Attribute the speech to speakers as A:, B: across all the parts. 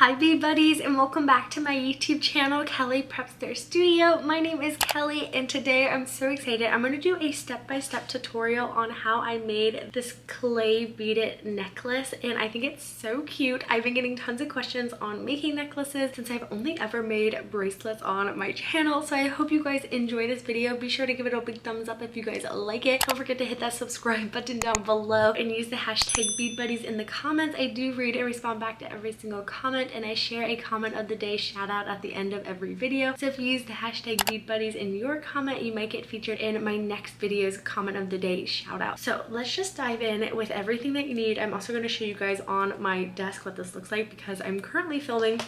A: Hi bead buddies, and welcome back to my YouTube channel, Kelly Prepster Studio. My name is Kelly and today I'm so excited. I'm going to do a step-by-step tutorial on how I made this clay beaded necklace, and I think it's so cute. I've been getting tons of questions on making necklaces since I've only ever made bracelets on my channel, so I hope you guys enjoy this video. Be sure to give it a big thumbs up if you guys like it. Don't forget to hit that subscribe button down below and use the hashtag bead buddies in the comments. I do read and respond back to every single comment, and I share a comment of the day shout out at the end of every video. So if you use the hashtag bead buddies in your comment, you might get featured in my next video's comment of the day shout out. So let's just dive in with everything that you need. I'm also going to show you guys on my desk what this looks like because I'm currently filming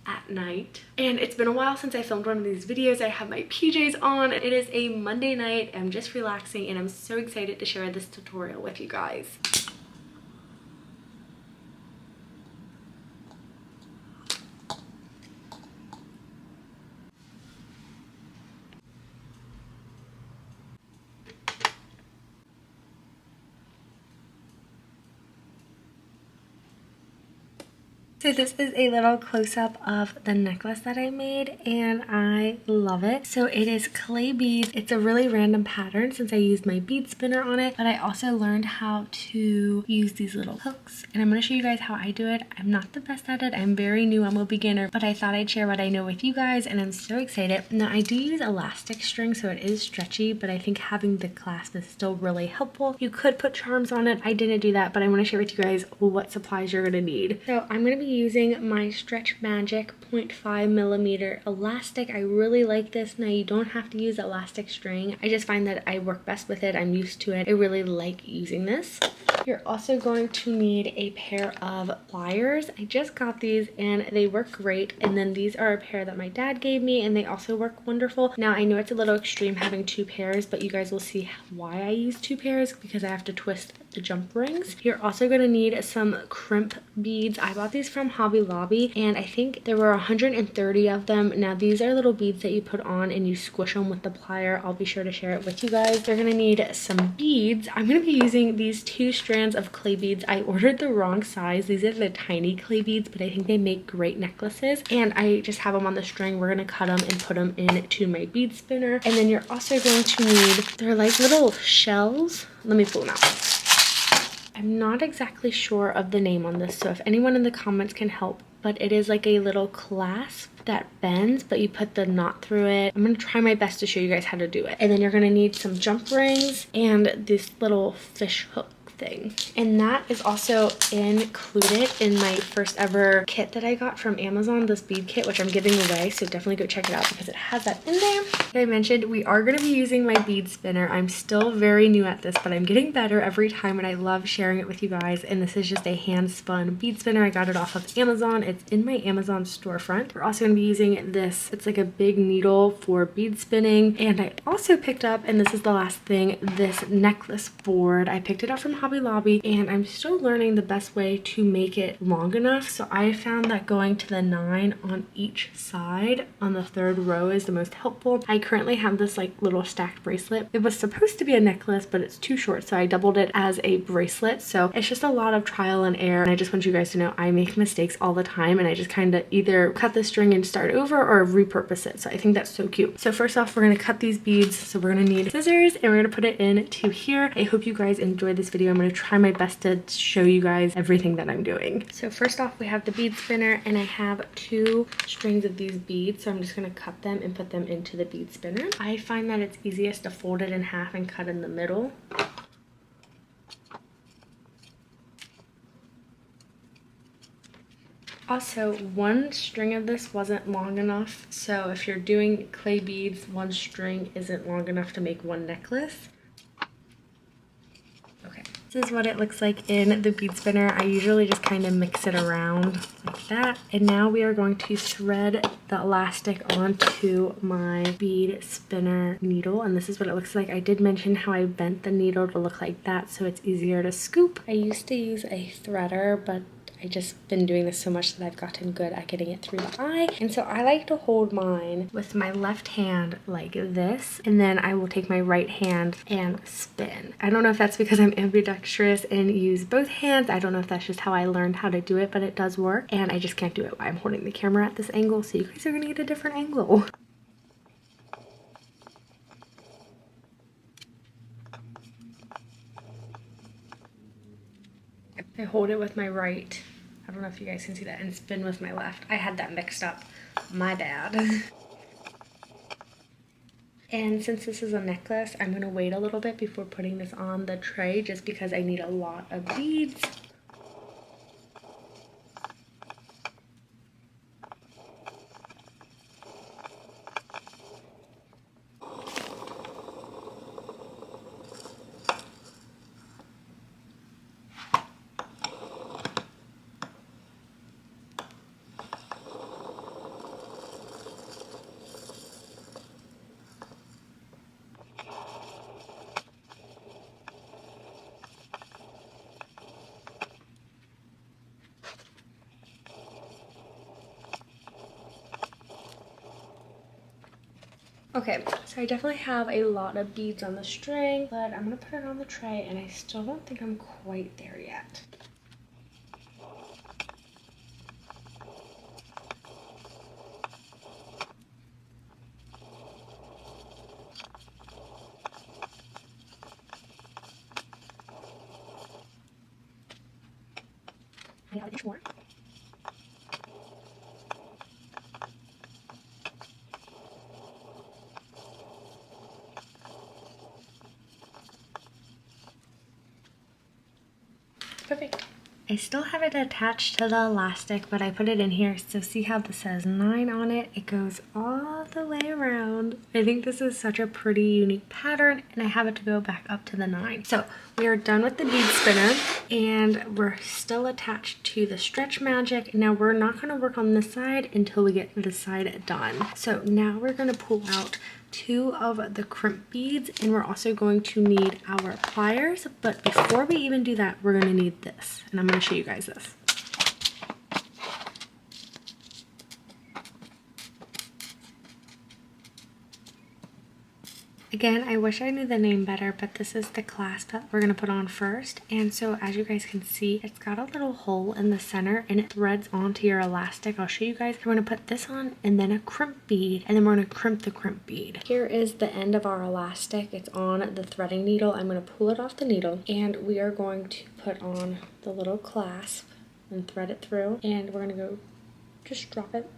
A: at night and it's been a while since I filmed one of these videos. I have my PJs on. It is a Monday night. I'm just relaxing and I'm so excited to share this tutorial with you guys. So this is a little close-up of the necklace that I made and I love it. So it is clay beads. It's a really random pattern since I used my bead spinner on it, but I also learned how to use these little hooks and I'm going to show you guys how I do it. I'm not the best at it. I'm very new. I'm a beginner, but I thought I'd share what I know with you guys and I'm so excited. Now I do use elastic string, so it is stretchy, but I think having the clasp is still really helpful. You could put charms on it. I didn't do that, but I want to share with you guys what supplies you're going to need. So I'm going to be using my Stretch Magic 0.5mm elastic. I really like this. Now you don't have to use elastic string. I just find that I work best with it. I'm used to it. I really like using this. You're also going to need a pair of pliers. I just got these and they work great. And then these are a pair that my dad gave me and they also work wonderful. Now I know it's a little extreme having two pairs, but you guys will see why I use two pairs because I have to twist the jump rings. You're also going to need some crimp beads. I bought these from Hobby Lobby and I think there were 130 of them. Now these are little beads that you put on and you squish them with the plier. I'll be sure to share it with you guys. You're going to need some beads. I'm going to be using these two strands of clay beads. I ordered the wrong size. These are the tiny clay beads, but I think they make great necklaces and I just have them on the string. We're going to cut them and put them into my bead spinner. And then you're also going to need, they're like little shells. Let me pull them out. I'm not exactly sure of the name on this, so if anyone in the comments can help, but it is like a little clasp that bends, but you put the knot through it. I'm going to try my best to show you guys how to do it. And then you're going to need some jump rings and this little fish hook thing. And that is also included in my first ever kit that I got from Amazon, this bead kit, which I'm giving away, so definitely go check it out because it has that in there. Like I mentioned, we are going to be using my bead spinner. I'm still very new at this, but I'm getting better every time and I love sharing it with you guys. And this is just a hand spun bead spinner. I got it off of Amazon. It's in my Amazon storefront. We're also going to be using this. It's like a big needle for bead spinning. And I also picked up, and this is the last thing, this necklace board. I picked it up from Hobby Lobby and I'm still learning the best way to make it long enough. So I found that going to the 9 on each side on the third row is the most helpful. I currently have this like little stacked bracelet. It was supposed to be a necklace, but it's too short, so I doubled it as a bracelet. So it's just a lot of trial and error, and I just want you guys to know I make mistakes all the time and I just kind of either cut the string and start over or repurpose it. So I think that's so cute. So first off, we're going to cut these beads. So we're going to need scissors and we're going to put it into here. I hope you guys enjoyed this video. I'm going to try my best to show you guys everything that I'm doing. So first off, we have the bead spinner and I have 2 strings of these beads. So I'm just going to cut them and put them into the bead spinner. I find that it's easiest to fold it in half and cut in the middle. Also, one string of this wasn't long enough. So if you're doing clay beads, one string isn't long enough to make one necklace. This is what it looks like in the bead spinner. I usually just kind of mix it around like that. And now we are going to thread the elastic onto my bead spinner needle. And this is what it looks like. I did mention how I bent the needle to look like that so it's easier to scoop. I used to use a threader, but I just been doing this so much that I've gotten good at getting it through the eye. And so I like to hold mine with my left hand like this, and then I will take my right hand and spin. I don't know if that's because I'm ambidextrous and use both hands. I don't know if that's just how I learned how to do it, but it does work. And I just can't do it while I'm holding the camera at this angle, so you guys are gonna get a different angle. I hold it with my right. I don't know if you guys can see that, and spin with my left. I had that mixed up. My bad. And since this is a necklace, I'm gonna wait a little bit before putting this on the tray just because I need a lot of beads. Okay, so I definitely have a lot of beads on the string, but I'm gonna put it on the tray and I still don't think I'm quite there yet. I have an inch more. Perfect. I still have it attached to the elastic, but I put it in here. So see how this says 9 on it? It goes all the way around. I think this is such a pretty unique pattern, and I have it to go back up to the 9. So we are done with the bead spinner, and we're still attached to the stretch magic. Now we're not going to work on this side until we get this side done. So now we're going to pull out 2 of the crimp beads, and we're also going to need our pliers. But before we even do that, we're going to need this, and I'm going to show you guys this. Again, I wish I knew the name better, but this is the clasp that we're going to put on first. And so as you guys can see, it's got a little hole in the center and it threads onto your elastic. I'll show you guys. We're going to put this on and then a crimp bead, and then we're going to crimp the crimp bead. Here is the end of our elastic. It's on the threading needle. I'm going to pull it off the needle, and we are going to put on the little clasp and thread it through, and we're going to go just drop it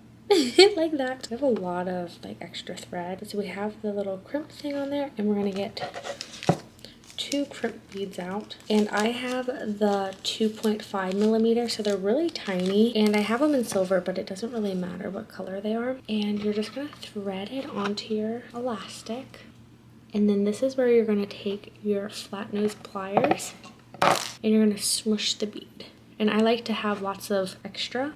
A: like that. We have a lot of like extra thread, so we have the little crimp thing on there, and we're gonna get 2 crimp beads out, and I have the 2.5 millimeter, so they're really tiny, and I have them in silver, but it doesn't really matter what color they are. And you're just gonna thread it onto your elastic, and then this is where you're gonna take your flat nose pliers and you're gonna smush the bead. And I like to have lots of extra.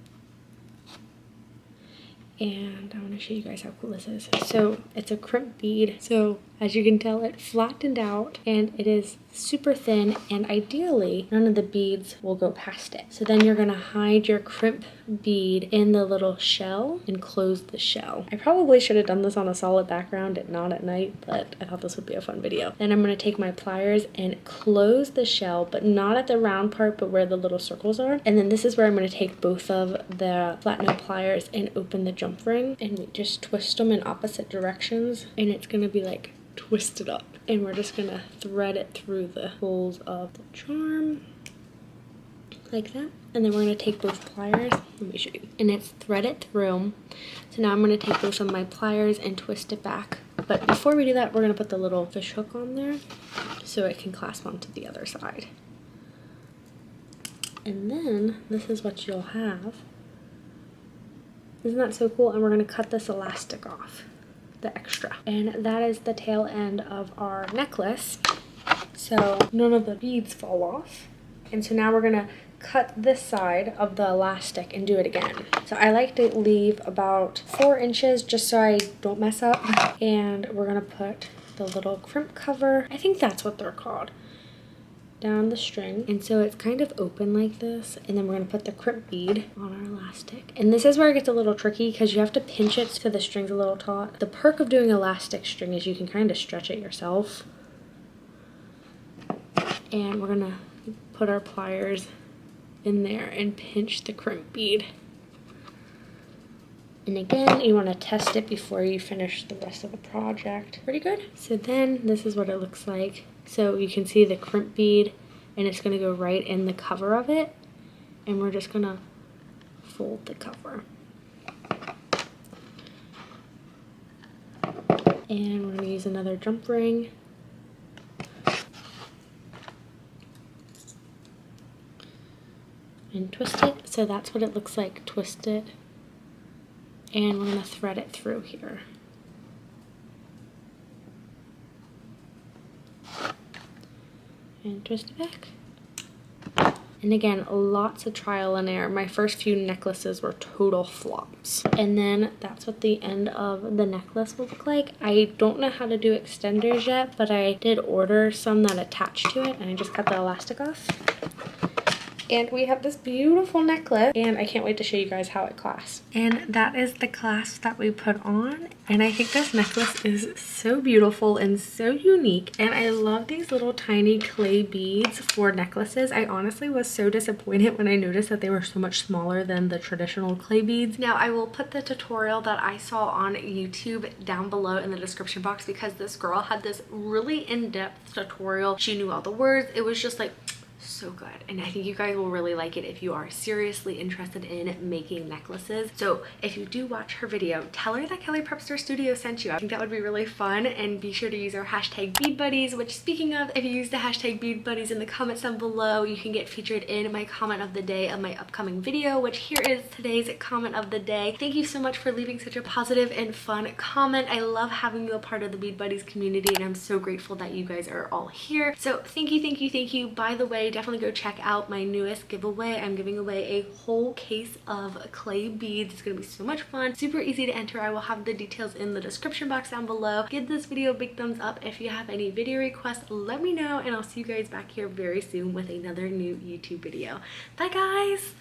A: And I want to show you guys how cool this is. So it's a crimp bead. So as you can tell, it flattened out and it is super thin, and ideally none of the beads will go past it. So then you're going to hide your crimp bead in the little shell and close the shell. I probably should have done this on a solid background and not at night, but I thought this would be a fun video. Then I'm going to take my pliers and close the shell, but not at the round part, but where the little circles are. And then this is where I'm going to take both of the flat nose pliers and open the jump ring, and we just twist them in opposite directions, and it's going to be like twisted up, and we're just gonna thread it through the holes of the charm like that. And then we're gonna take both pliers, let me show you, and it's threaded through. So now I'm gonna take both of my pliers and twist it back, but before we do that, we're gonna put the little fish hook on there so it can clasp onto the other side. And then this is what you'll have. Isn't that so cool? And we're gonna cut this elastic off, the extra, and that is the tail end of our necklace, so none of the beads fall off. And so now we're gonna cut this side of the elastic and do it again. So I like to leave about 4 inches just so I don't mess up, and we're gonna put the little crimp cover, I think that's what they're called, down the string, and so it's kind of open like this, and then we're going to put the crimp bead on our elastic. And this is where it gets a little tricky because you have to pinch it so the string's a little taut. The perk of doing elastic string is you can kind of stretch it yourself. And we're going to put our pliers in there and pinch the crimp bead. And again, you want to test it before you finish the rest of the project. Pretty good. So then this is what it looks like. So you can see the crimp bead, and it's going to go right in the cover of it. And we're just going to fold the cover. And we're going to use another jump ring. And twist it. So that's what it looks like. Twist it. And we're going to thread it through here. And twist it back. And again, lots of trial and error. My first few necklaces were total flops. And then that's what the end of the necklace will look like. I don't know how to do extenders yet, but I did order some that attach to it, and I just cut the elastic off. And we have this beautiful necklace, and I can't wait to show you guys how it clasps. And that is the clasp that we put on, and I think this necklace is so beautiful and so unique. And I love these little tiny clay beads for necklaces. I honestly was so disappointed when I noticed that they were so much smaller than the traditional clay beads. Now I will put the tutorial that I saw on YouTube down below in the description box, because this girl had this really in-depth tutorial. She knew all the words. It was just like so good, and I think you guys will really like it if you are seriously interested in making necklaces. So if you do watch her video, tell her that Kelly Prepster Studio sent you. I think that would be really fun, and be sure to use our hashtag bead buddies, which, speaking of, if you use the hashtag bead buddies in the comments down below, you can get featured in my comment of the day of my upcoming video, which here is today's comment of the day. Thank you so much for leaving such a positive and fun comment. I love having you a part of the bead buddies community, and I'm so grateful that you guys are all here. So thank you, thank you, thank you. By the way, definitely go check out my newest giveaway. I'm giving away a whole case of clay beads. It's gonna be so much fun, super easy to enter. I will have the details in the description box down below. Give this video a big thumbs up. If you have any video requests, let me know, and I'll see you guys back here very soon with another new YouTube video. Bye guys.